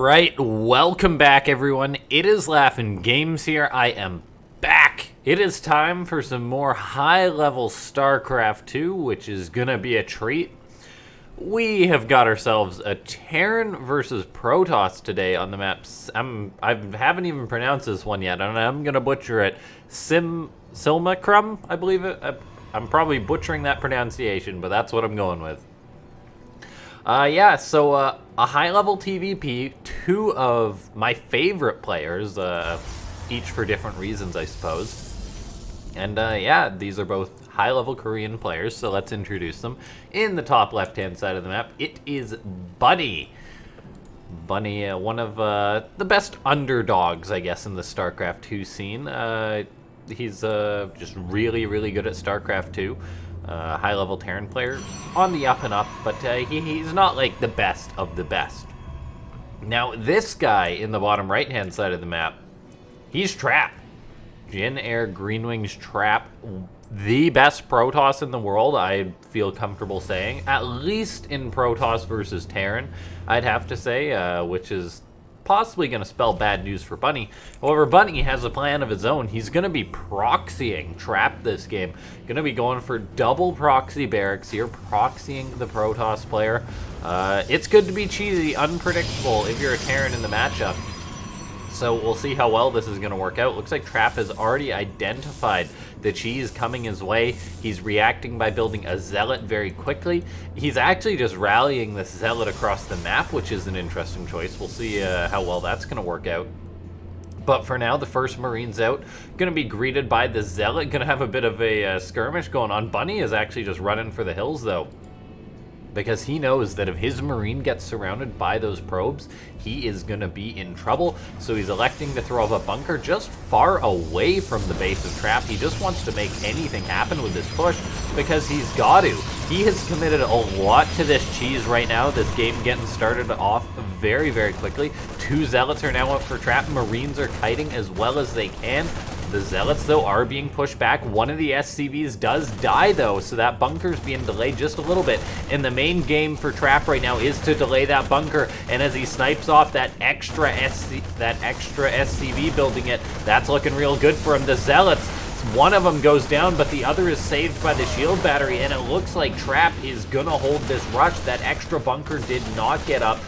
Alright, welcome back everyone. It is LaughNgamez here. I am back. It is time for some more high-level Starcraft 2, which is gonna be a treat. We have got ourselves a Terran versus Protoss today on the map. I haven't even pronounced this one yet, and I'm gonna butcher it. Silmacrum, I believe it. I'm probably butchering that pronunciation, but that's what I'm going with. So a high-level TVP, two of my favorite players, each for different reasons, I suppose. And these are both high-level Korean players, so let's introduce them. In the top left-hand side of the map, it is Bunny. Bunny, one of the best underdogs, I guess, in the StarCraft 2 scene. He's just really, really good at StarCraft 2. High-level Terran player on the up and up, but he's not like the best of the best. Now, this guy in the bottom right-hand side of the map, he's Trap. Jin Air Greenwing's Trap, the best Protoss in the world, I feel comfortable saying. At least in Protoss versus Terran, I'd have to say, which is possibly going to spell bad news for Bunny. However, Bunny has a plan of his own. He's going to be proxying Trap this game. Going to be going for double proxy barracks here, proxying the Protoss player. It's good to be cheesy, unpredictable if you're a Terran in the matchup. So we'll see how well this is going to work out. Looks like Trap has already identified the cheese coming his way. He's reacting by building a Zealot very quickly. He's actually just rallying this Zealot across the map, which is an interesting choice. We'll see how well that's going to work out. But for now, the first Marine's out. Going to be greeted by the Zealot. Going to have a bit of a skirmish going on. Bunny is actually just running for the hills, though, because he knows that if his Marine gets surrounded by those probes, he is going to be in trouble. So he's electing to throw up a bunker just far away from the base of Trap. He just wants to make anything happen with this push because he's got to. He has committed a lot to this cheese right now. This game getting started off very, very quickly. Two Zealots are now up for Trap. Marines are kiting as well as they can. The Zealots, though, are being pushed back. One of the SCVs does die, though, so that bunker's being delayed just a little bit. And the main game for Trap right now is to delay that bunker. And as he snipes off that extra SCV building it, that's looking real good for him. The Zealots, one of them goes down, but the other is saved by the shield battery, and it looks like Trap is gonna hold this rush. That extra bunker did not get up.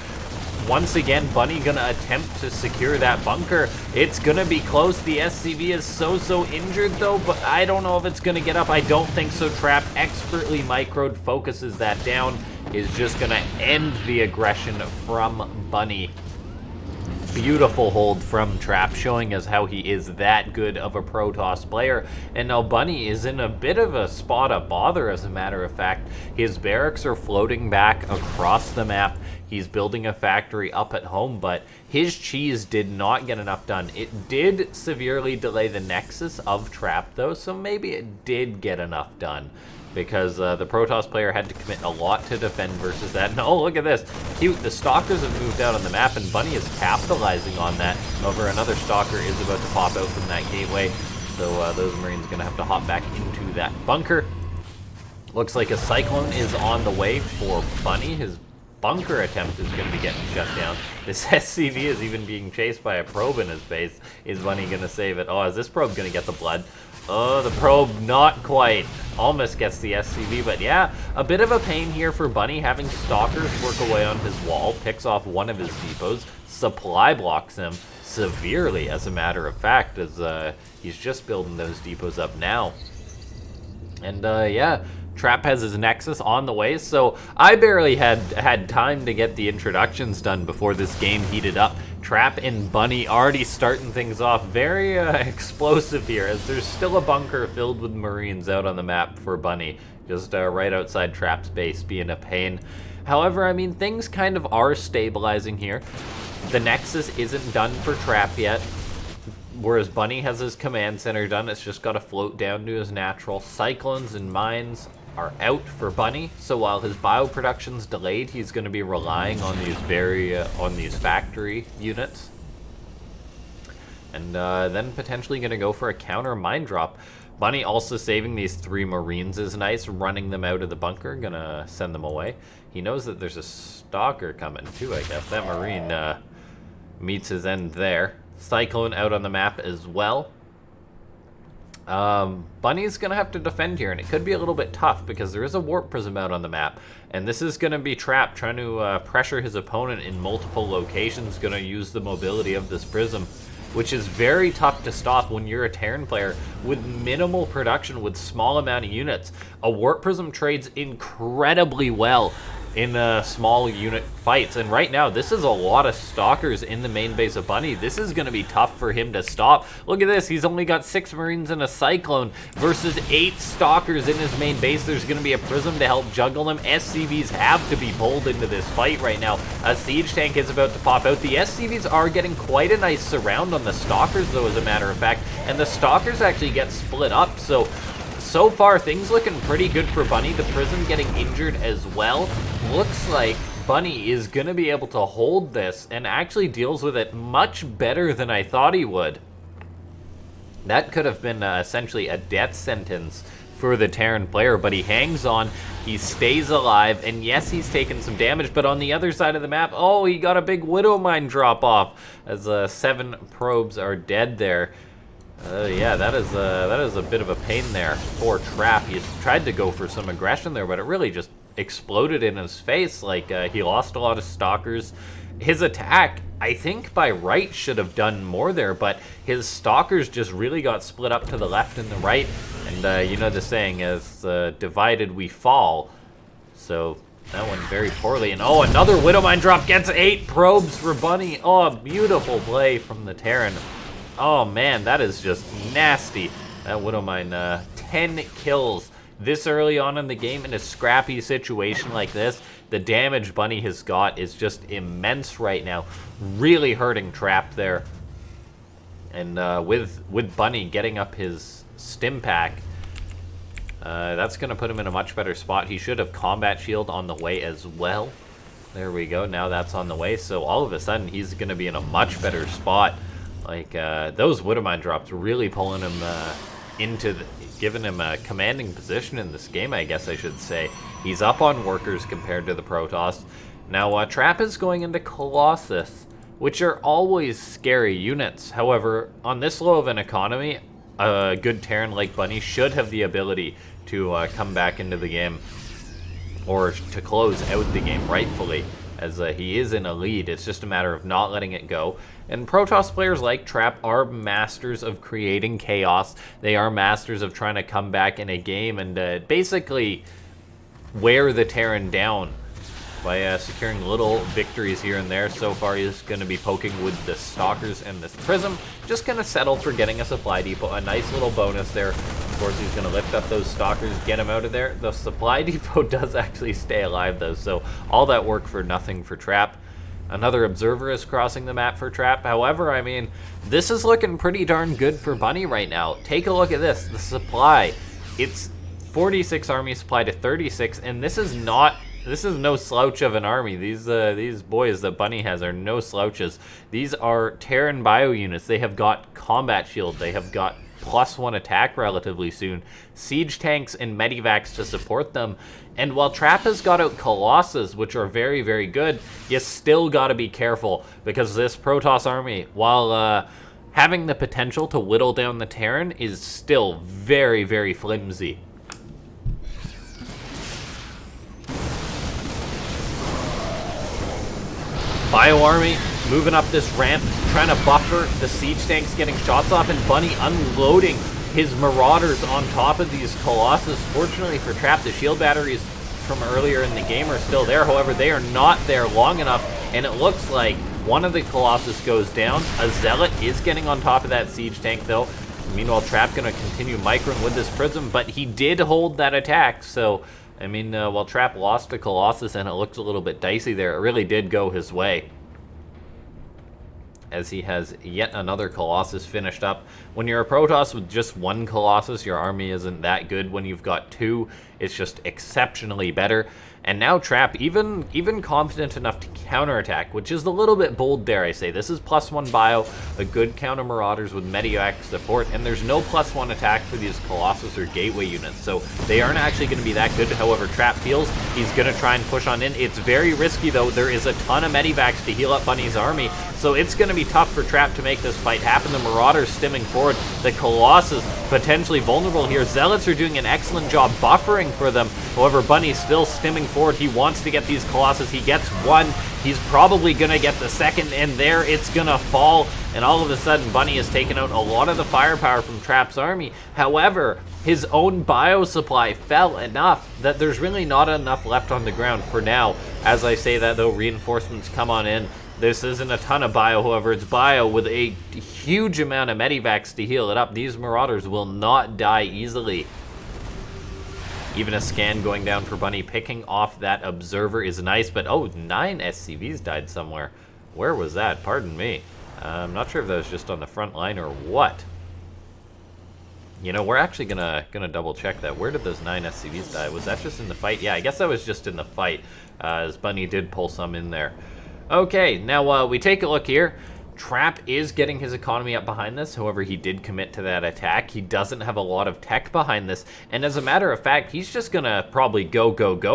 Once again, Bunny gonna attempt to secure that bunker. It's gonna be close. The SCV is so injured though, but I don't know if it's gonna get up. I don't think so. Trap expertly microed, focuses that down, is just gonna end the aggression from Bunny. Beautiful hold from Trap, showing us how he is that good of a Protoss player. And now Bunny is in a bit of a spot of bother, as a matter of fact. His barracks are floating back across the map. He's building a factory up at home, but his cheese did not get enough done. It did severely delay the nexus of Trap, though, so maybe it did get enough done, because the Protoss player had to commit a lot to defend versus that. And oh, look at this. Cute. The Stalkers have moved out on the map, and Bunny is capitalizing on that. However, another Stalker is about to pop out from that gateway, so those Marines are going to have to hop back into that bunker. Looks like a Cyclone is on the way for Bunny. His bunker attempt is going to be getting shut down. This SCV is even being chased by a probe in his base. Is Bunny going to save it? Oh, is this probe going to get the blood? Oh, the probe, not quite. Almost gets the SCV, but yeah, a bit of a pain here for Bunny, having Stalkers work away on his wall, picks off one of his depots, supply blocks him severely, as a matter of fact, as he's just building those depots up now. And Trap has his Nexus on the way, so I barely had time to get the introductions done before this game heated up. Trap and Bunny already starting things off very explosive here, as there's still a bunker filled with Marines out on the map for Bunny, just right outside Trap's base, being a pain. However, I mean, things kind of are stabilizing here. The Nexus isn't done for Trap yet, whereas Bunny has his command center done. It's just got to float down to his natural. Cyclones and mines are out for Bunny, so while his bioproduction's delayed, he's going to be relying on these factory units, and then potentially going to go for a counter mine drop. Bunny also saving these 3 Marines is nice, running them out of the bunker, gonna send them away. He knows that there's a Stalker coming too, I guess. That Marine meets his end there. Cyclone out on the map as well. Bunny's gonna have to defend here, and it could be a little bit tough because there is a warp prism out on the map, and this is gonna be Trap trying to pressure his opponent in multiple locations. Gonna use the mobility of this prism, which is very tough to stop when you're a Terran player with minimal production, with small amount of units. A warp prism trades incredibly well in small unit fights, and right now this is a lot of stalkers in the main base of Bunny. This is going to be tough for him to stop. Look at this, he's only got 6 Marines and a Cyclone versus 8 stalkers in his main base. There's going to be a prism to help juggle them. SCVs have to be pulled into this fight right now. A siege tank is about to pop out. The SCVs are getting quite a nice surround on the stalkers though, as a matter of fact, and the stalkers actually get split up. So far, things looking pretty good for Bunny. The prism getting injured as well. Looks like Bunny is going to be able to hold this and actually deals with it much better than I thought he would. That could have been essentially a death sentence for the Terran player, but he hangs on, he stays alive, and yes, he's taken some damage, but on the other side of the map, oh, he got a big Widow Mine drop off as 7 probes are dead there. Yeah, that is a bit of a pain there for Trap. He tried to go for some aggression there, but it really just exploded in his face. Like, he lost a lot of stalkers. His attack, I think by right, should have done more there, but his stalkers just really got split up to the left and the right. And you know the saying, as divided we fall. So that went very poorly. And oh, another Widow Mine drop gets 8 probes for Bunny. Oh, a beautiful play from the Terran. Oh man, that is just nasty. That Widow Mine, 10 kills this early on in the game in a scrappy situation like this. The damage Bunny has got is just immense right now. Really hurting Trap there. And with Bunny getting up his stim pack, that's going to put him in a much better spot. He should have combat shield on the way as well. There we go, now that's on the way. So all of a sudden, he's going to be in a much better spot. Like, those Widow Mine drops really pulling him giving him a commanding position in this game, I guess I should say. He's up on workers compared to the Protoss. Now, Trap is going into Colossus, which are always scary units. However, on this low of an economy, a good Terran like Bunny should have the ability to come back into the game, or to close out the game rightfully, as he is in a lead. It's just a matter of not letting it go. And Protoss players like Trap are masters of creating chaos. They are masters of trying to come back in a game and basically wear the Terran down by securing little victories here and there. So far, he's going to be poking with the Stalkers and this Prism. Just going to settle for getting a supply depot. A nice little bonus there. Of course, he's going to lift up those Stalkers, get him out of there. The supply depot does actually stay alive, though, so all that work for nothing for Trap. Another Observer is crossing the map for Trap. However, I mean, this is looking pretty darn good for Bunny right now. Take a look at this. The supply. It's 46 army supply to 36, and this is no slouch of an army. These boys that Bunny has are no slouches. These are Terran bio units. They have got combat shield. They have got +1 attack relatively soon. Siege tanks and medivacs to support them. And while Trap has got out Colossus, which are very, very good, you still got to be careful, because this Protoss army, while having the potential to whittle down the Terran, is still very, very flimsy. Bio army moving up this ramp, trying to buffer the siege tanks getting shots off, and Bunny unloading his Marauders on top of these Colossus. Fortunately for Trap, the shield batteries from earlier in the game are still there. However, they are not there long enough, and it looks like one of the Colossus goes down. A Zealot is getting on top of that siege tank, though. Meanwhile, Trap going to continue microing with this Prism, but he did hold that attack, so I mean, while Trap lost to Colossus and it looked a little bit dicey there, it really did go his way, as he has yet another Colossus finished up. When you're a Protoss with just 1 Colossus, your army isn't that good. When you've got 2, it's just exceptionally better. And now Trap, even confident enough to counterattack, which is a little bit bold, dare I say. This is +1 bio, a good counter Marauders with Medivac support, and there's no +1 attack for these Colossus or Gateway units, so they aren't actually going to be that good. However, Trap feels he's going to try and push on in. It's very risky, though. There is a ton of Medivacs to heal up Bunny's army, so it's going to be tough for Trap to make this fight happen. The Marauders stimming forward, the Colossus potentially vulnerable here. Zealots are doing an excellent job buffering for them. However, Bunny's still stimming forward. He wants to get these Colossus. He gets one. He's probably going to get the second, and there it's going to fall. And all of a sudden, Bunny has taken out a lot of the firepower from Trap's army. However, his own bio supply fell enough that there's really not enough left on the ground for now. As I say that, though, reinforcements come on in. This isn't a ton of bio, however, it's bio with a huge amount of Medivacs to heal it up. These Marauders will not die easily. Even a scan going down for Bunny. Picking off that Observer is nice, but oh, 9 SCVs died somewhere. Where was that? Pardon me. I'm not sure if that was just on the front line or what. You know, we're actually gonna double check that. Where did those 9 SCVs die? Was that just in the fight? Yeah, I guess that was just in the fight, as Bunny did pull some in there. Okay, now we take a look here. Trap is getting his economy up behind this. However, he did commit to that attack. He doesn't have a lot of tech behind this. And as a matter of fact, he's just going to probably go,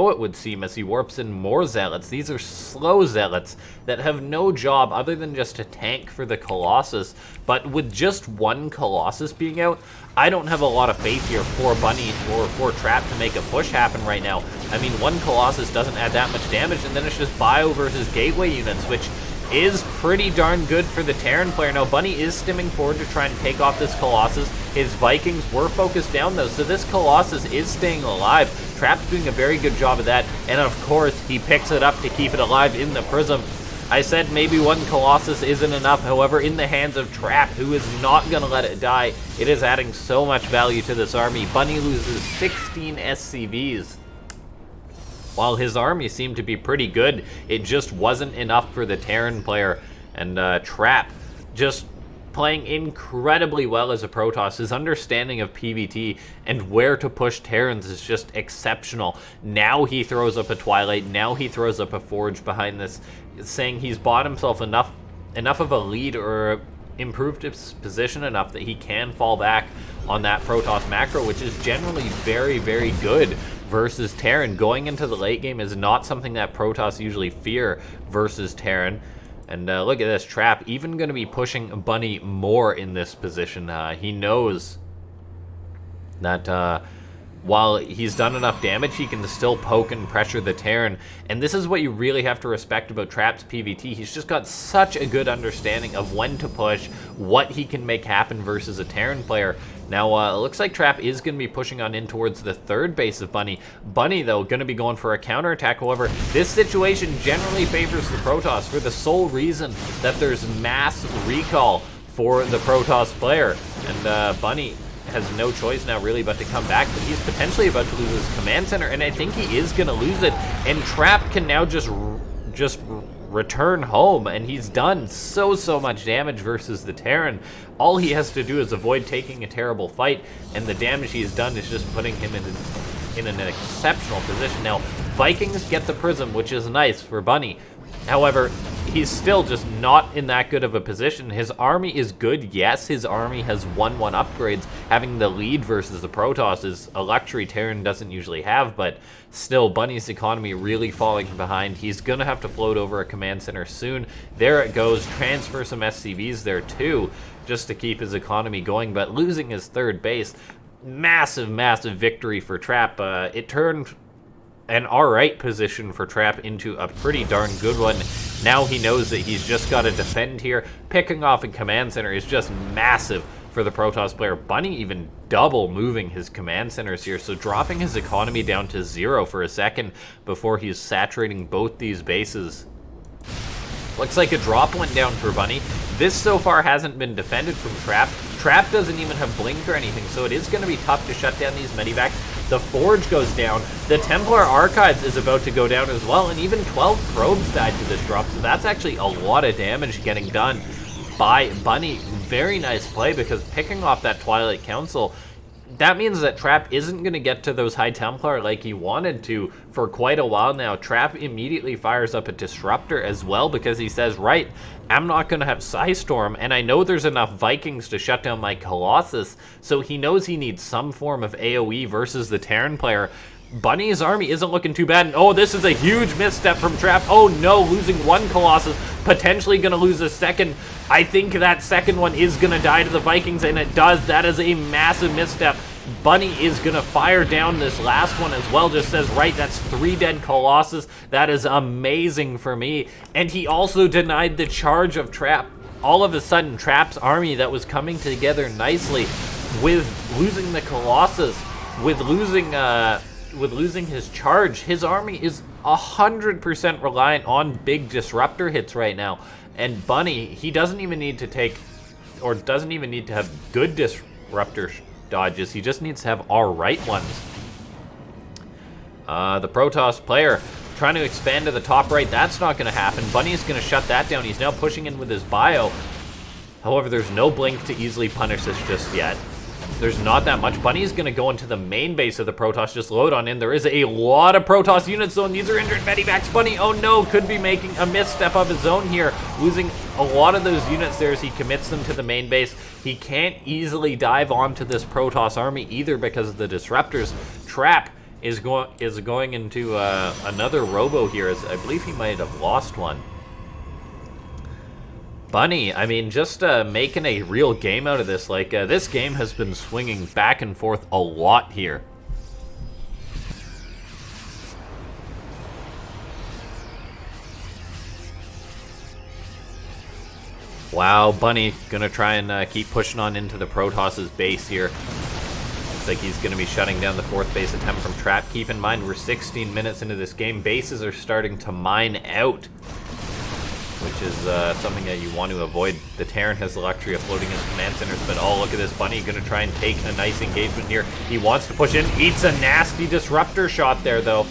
it would seem, as he warps in more Zealots. These are slow Zealots that have no job other than just to tank for the Colossus. But with just one Colossus being out, I don't have a lot of faith here for Bunny or for Trap to make a push happen right now. I mean, one Colossus doesn't add that much damage, and then it's just bio versus Gateway units, which is pretty darn good for the Terran player. Now, Bunny is stimming forward to try and take off this Colossus. His Vikings were focused down, though, so this Colossus is staying alive. Trap's doing a very good job of that, and of course, he picks it up to keep it alive in the Prism. I said maybe one Colossus isn't enough. However, in the hands of Trap, who is not going to let it die, it is adding so much value to this army. Bunny loses 16 SCVs. While his army seemed to be pretty good, it just wasn't enough for the Terran player. And Trap just playing incredibly well as a Protoss. His understanding of PvT and where to push Terrans is just exceptional. Now he throws up a Twilight. Now he throws up a Forge behind this, saying he's bought himself enough of a lead or improved his position enough that he can fall back on that Protoss macro, which is generally very, very good versus Terran. Going into the late game is not something that Protoss usually fear versus Terran. And look at this, Trap even going to be pushing Bunny more in this position. He knows that while he's done enough damage, he can still poke and pressure the Terran. And this is what you really have to respect about Trap's PvT. He's just got such a good understanding of when to push, what he can make happen versus a Terran player. Now, it looks like Trap is going to be pushing on in towards the third base of Bunny. Bunny, though, going to be going for a counterattack. However, this situation generally favors the Protoss for the sole reason that there's mass recall for the Protoss player. And Bunny has no choice now really but to come back, but he's potentially about to lose his command center, and I think he is going to lose it. And Trap can now just return home, and he's done so much damage versus the Terran. All he has to do is avoid taking a terrible fight, and the damage he has done is just putting him in an exceptional position. Now, Vikings get the Prism, which is nice for Bunny. However, he's still just not in that good of a position. His army is good. Yes, his army has 1-1 upgrades. Having the lead versus the Protoss is a luxury Terran doesn't usually have, but still, Bunny's economy really falling behind. He's going to have to float over a command center soon. There it goes. Transfer some SCVs there too, just to keep his economy going, but losing his third base. Massive victory for Trap. It turned an alright position for Trap into a pretty darn good one. Now he knows that he's just got to defend here. Picking off a command center is just massive for the Protoss player. Bunny even double moving his command centers here, so dropping his economy down to 0 for a second before he's saturating both these bases. Looks like a drop went down for Bunny. This so far hasn't been defended from Trap. Trap doesn't even have Blink or anything, so it is going to be tough to shut down these Medivacs. The Forge goes down. The Templar Archives is about to go down as well, and even 12 probes died to this drop, so that's actually a lot of damage getting done by Bunny. Very nice play, because picking off that Twilight Council that means that Trap isn't going to get to those High Templar like he wanted to for quite a while now. Trap immediately fires up a Disruptor as well because he says, right, I'm not going to have Psystorm, and I know there's enough Vikings to shut down my Colossus, so he knows he needs some form of AoE versus the Terran player. Bunny's army isn't looking too bad, and oh, this is a huge misstep from Trap. Oh no, losing one Colossus, potentially going to lose a second. I think that second one is going to die to the Vikings, and it does. That is a massive misstep. Bunny is going to fire down this last one as well. Just says, right, that's 3 dead Colossus. That is amazing for me. And he also denied the charge of Trap. All of a sudden, Trap's army that was coming together nicely with losing the Colossus, with losing his charge, his army is 100% reliant on big Disruptor hits right now. And Bunny, he doesn't even need to take, or doesn't even need to have good Disruptor dodges. He just needs to have alright ones. The Protoss player trying to expand to the top right. That's not going to happen. Bunny is going to shut that down. He's now pushing in with his bio. However, there's no blink to easily punish this just yet. There's not that much. Bunny is going to go into the main base of the Protoss. Just load on in. There is a lot of Protoss units, though, and these are injured medivacs. Bunny, oh no, could be making a misstep of his own here. Losing a lot of those units there as he commits them to the main base. He can't easily dive onto this Protoss army either because of the Disruptors. Trap is going into another Robo here, as I believe he might have lost one. Bunny, I mean, just making a real game out of this. Like, this game has been swinging back and forth a lot here. Wow, Bunny gonna try and keep pushing on into the Protoss's base here. Looks like he's gonna be shutting down the 4th base attempt from Trap. Keep in mind, we're 16 minutes into this game. Bases are starting to mine out, which is something that you want to avoid. The Terran has the luxury of floating his command centers, but oh, look at this. Bunny gonna try and take a nice engagement here. He wants to push in, eats a nasty Disruptor shot there, though.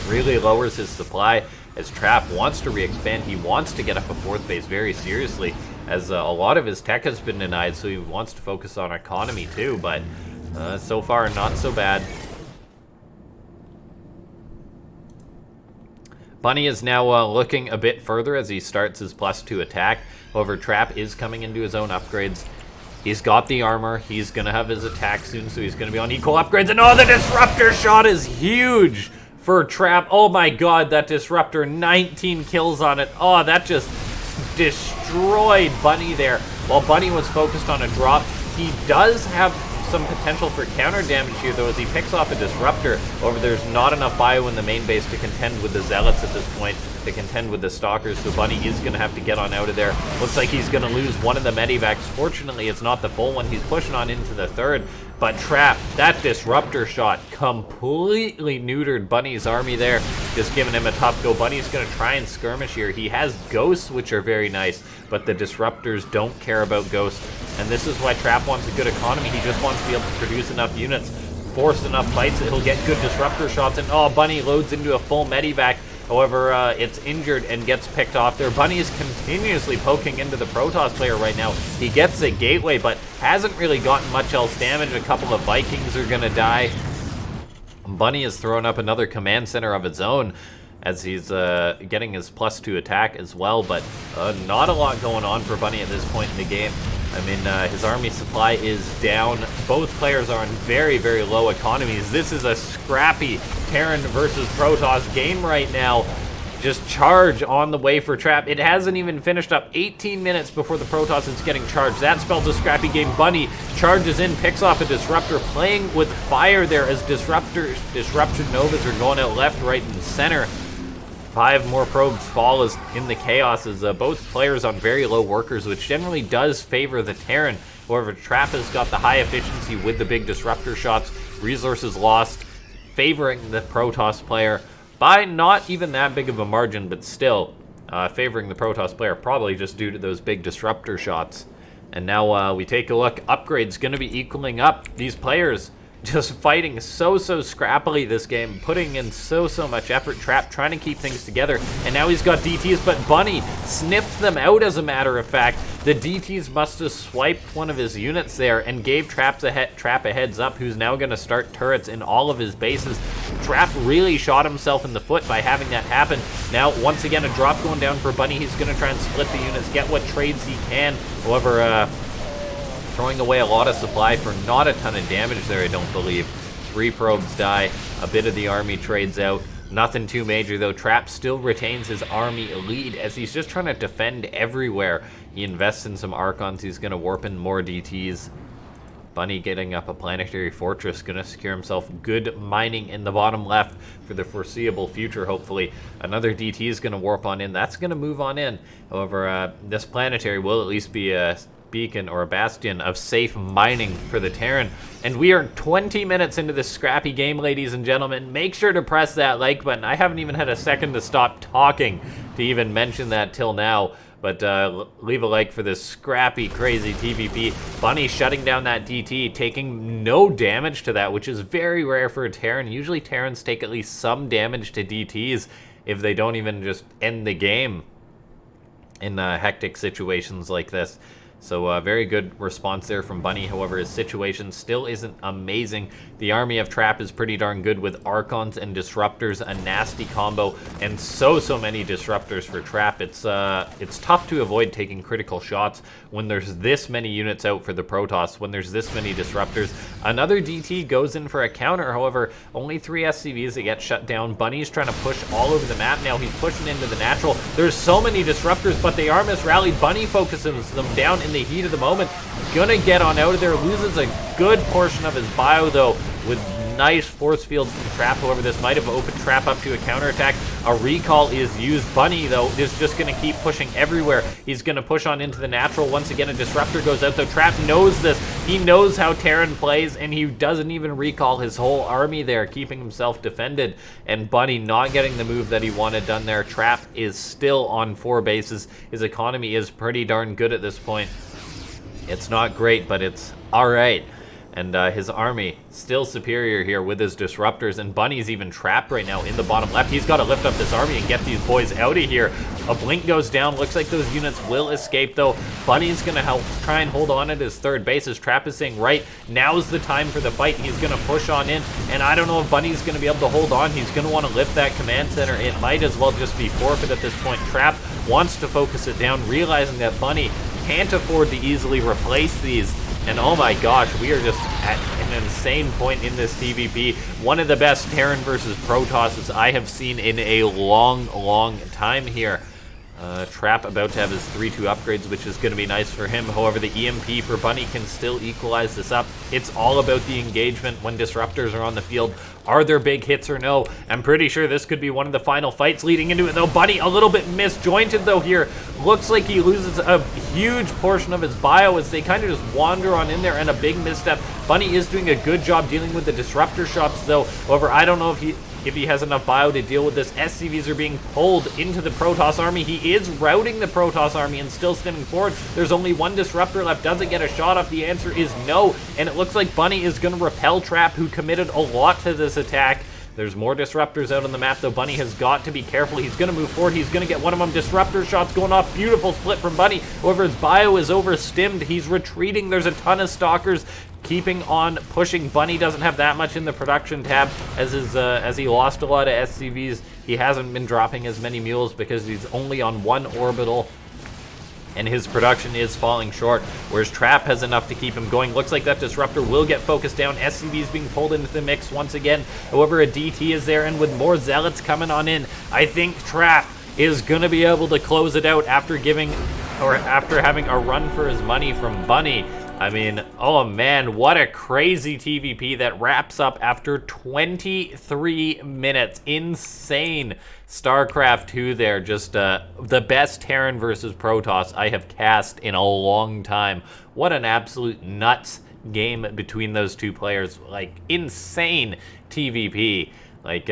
Really lowers his supply as Trap wants to re-expand. He wants to get up a 4th base very seriously, as a lot of his tech has been denied, so he wants to focus on economy too, but so far, not so bad. Bunny is now looking a bit further as he starts his +2 attack. However, Trap is coming into his own upgrades. He's got the armor. He's going to have his attack soon, so he's going to be on equal upgrades. And oh, the Disruptor shot is huge for Trap. Oh my god, that Disruptor, 19 kills on it. Oh, that just destroyed Bunny there. While Bunny was focused on a drop, he does have some potential for counter damage here, though, as he picks off a Disruptor. However, there's not enough bio in the main base to contend with the Zealots at this point, to contend with the Stalkers, so Bunny is going to have to get on out of there. Looks like he's going to lose one of the medivacs. Fortunately, it's not the full one. He's pushing on into the 3rd, but Trap, that Disruptor shot completely neutered Bunny's army there, just giving him a tough go. Bunny's going to try and skirmish here. He has Ghosts, which are very nice, but the Disruptors don't care about Ghosts, and this is why Trap wants a good economy. He just wants to be able to produce enough units, force enough fights that he'll get good Disruptor shots, and oh, Bunny loads into a full medivac. However, it's injured and gets picked off there. Bunny is continuously poking into the Protoss player right now. He gets a gateway, but hasn't really gotten much else damage. A couple of Vikings are going to die. Bunny has thrown up another command center of its own as he's getting his +2 attack as well, but not a lot going on for Bunny at this point in the game. I mean, his army supply is down. Both players are on very, very low economies. This is a scrappy Terran versus Protoss game right now. Just charge on the way for Trap. It hasn't even finished up. 18 minutes before the Protoss is getting charged. That spells a scrappy game. Bunny charges in, picks off a Disruptor, playing with fire there as Disruptor Novas are going out left, right, and center. 5 more probes fall as in the chaos as both players on very low workers, which generally does favor the Terran. However, Trap has got the high efficiency with the big Disruptor shots, resources lost, favoring the Protoss player by not even that big of a margin, but still favoring the Protoss player, probably just due to those big Disruptor shots. And now we take a look. Upgrades going to be equaling up. These players just fighting so scrappily this game, putting in so much effort. Trap trying to keep things together, and now he's got DTs, but Bunny sniffed them out, as a matter of fact. The DTs must have swiped one of his units there and gave Trap a heads up, who's now going to start turrets in all of his bases. Trap really shot himself in the foot by having that happen. Now, once again, a drop going down for Bunny. He's going to try and split the units, get what trades he can. However, throwing away a lot of supply for not a ton of damage there, I don't believe. 3 probes die, a bit of the army trades out. Nothing too major, though. Trap still retains his army lead as he's just trying to defend everywhere. He invests in some Archons. He's going to warp in more DTs. Bunny getting up a planetary fortress, going to secure himself good mining in the bottom left for the foreseeable future, hopefully. Another DT is going to warp on in. That's going to move on in. However, this planetary will at least be a beacon or a bastion of safe mining for the Terran. And we are 20 minutes into this scrappy game, ladies and gentlemen. Make sure to press that like button. I haven't even had a second to stop talking to even mention that till now. But leave a like for this scrappy, crazy TVP. Bunny shutting down that DT, taking no damage to that, which is very rare for a Terran. Usually Terrans take at least some damage to DTs if they don't even just end the game in hectic situations like this. So very good response there from Bunny. However, his situation still isn't amazing. The army of Trap is pretty darn good with Archons and Disruptors, a nasty combo, and so many Disruptors for Trap. It's tough to avoid taking critical shots when there's this many units out for the Protoss, when there's this many Disruptors. Another DT goes in for a counter. However, only 3 SCVs that get shut down. Bunny's trying to push all over the map now. He's pushing into the natural. There's so many Disruptors, but they are misrallied. Bunny focuses them down in the heat of the moment. Gonna get on out of there. Loses a good portion of his bio, though, with nice force fields from Trap. However, this might have opened Trap up to a counterattack. A recall is used. Bunny, though, is just going to keep pushing everywhere. He's going to push on into the natural. Once again, a Disruptor goes out, though. Trap knows this. He knows how Terran plays, and he doesn't even recall his whole army there, keeping himself defended. And Bunny not getting the move that he wanted done there. Trap is still on 4 bases. His economy is pretty darn good at this point. It's not great, but it's all right. And his army still superior here with his Disruptors, and Bunny's even trapped right now in the bottom left. He's got to lift up this army and get these boys out of here. A blink goes down. Looks like those units will escape, though. Bunny's going to help try and hold on at his 3rd base. His Trap is saying, right, now's the time for the fight. He's going to push on in, and I don't know if Bunny's going to be able to hold on. He's going to want to lift that command center. It might as well just be forfeit at this point. Trap wants to focus it down, realizing that Bunny can't afford to easily replace these. And oh my gosh, we are just at an insane point in this TVP. One of the best Terran versus Protosses I have seen in a long time here. Trap about to have his 3-2 upgrades, which is going to be nice for him. However, the EMP for Bunny can still equalize this up. It's all about the engagement when Disruptors are on the field. Are there big hits or no? I'm pretty sure this could be one of the final fights leading into it, though. Bunny a little bit misjointed, though, here. Looks like he loses a huge portion of his bio as they kind of just wander on in there, and a big misstep. Bunny is doing a good job dealing with the Disruptor shots, though. However, I don't know if he has enough bio to deal with this. SCVs are being pulled into the Protoss army. He is routing the Protoss army and still stemming forward. There's only 1 Disruptor left. Does it get a shot off? The answer is no. And it looks like Bunny is going to repel Trap, who committed a lot to this attack. There's more Disruptors out on the map, though. Bunny has got to be careful. He's going to move forward. He's going to get one of them. Disruptor shots going off. Beautiful split from Bunny. However, his bio is overstimmed. He's retreating. There's a ton of Stalkers keeping on pushing. Bunny doesn't have that much in the production tab as he lost a lot of SCVs. He hasn't been dropping as many mules because he's only on 1 orbital, and his production is falling short, whereas Trap has enough to keep him going. Looks like that Disruptor will get focused down. SCVs being pulled into the mix once again. However, a DT is there, and with more Zealots coming on in, I think Trap is going to be able to close it out after having a run for his money from Bunny. I mean, oh man, what a crazy TVP that wraps up after 23 minutes. Insane. Starcraft 2 there, just the best Terran versus Protoss I have cast in a long time. What an absolute nuts game between those two players. Like, insane TVP. Like,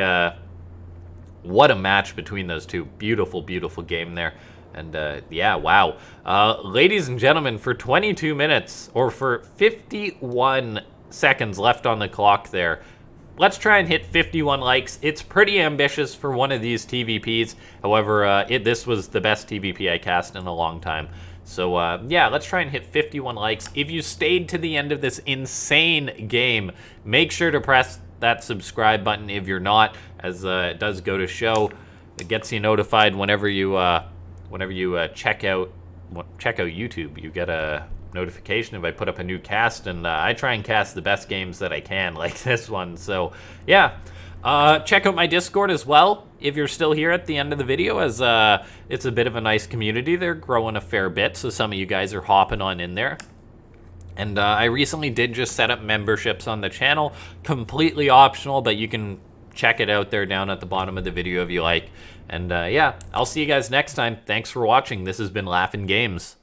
what a match between those two. Beautiful, beautiful game there. And yeah, wow. Ladies and gentlemen, for 22 minutes, or for 51 seconds left on the clock there, let's try and hit 51 likes. It's pretty ambitious for one of these TVPs. However, this was the best TVP I cast in a long time. So yeah, let's try and hit 51 likes. If you stayed to the end of this insane game, make sure to press that subscribe button if you're not, as it does go to show. It gets you notified whenever you check out YouTube. You get a notification if I put up a new cast, and I try and cast the best games that I can, like this one. So yeah, check out my Discord as well if you're still here at the end of the video, as it's a bit of a nice community. They're growing a fair bit, so some of you guys are hopping on in there. And I recently did just set up memberships on the channel, completely optional, but you can check it out there down at the bottom of the video if you like. And yeah, I'll see you guys next time. Thanks for watching. This has been LaughNgamez.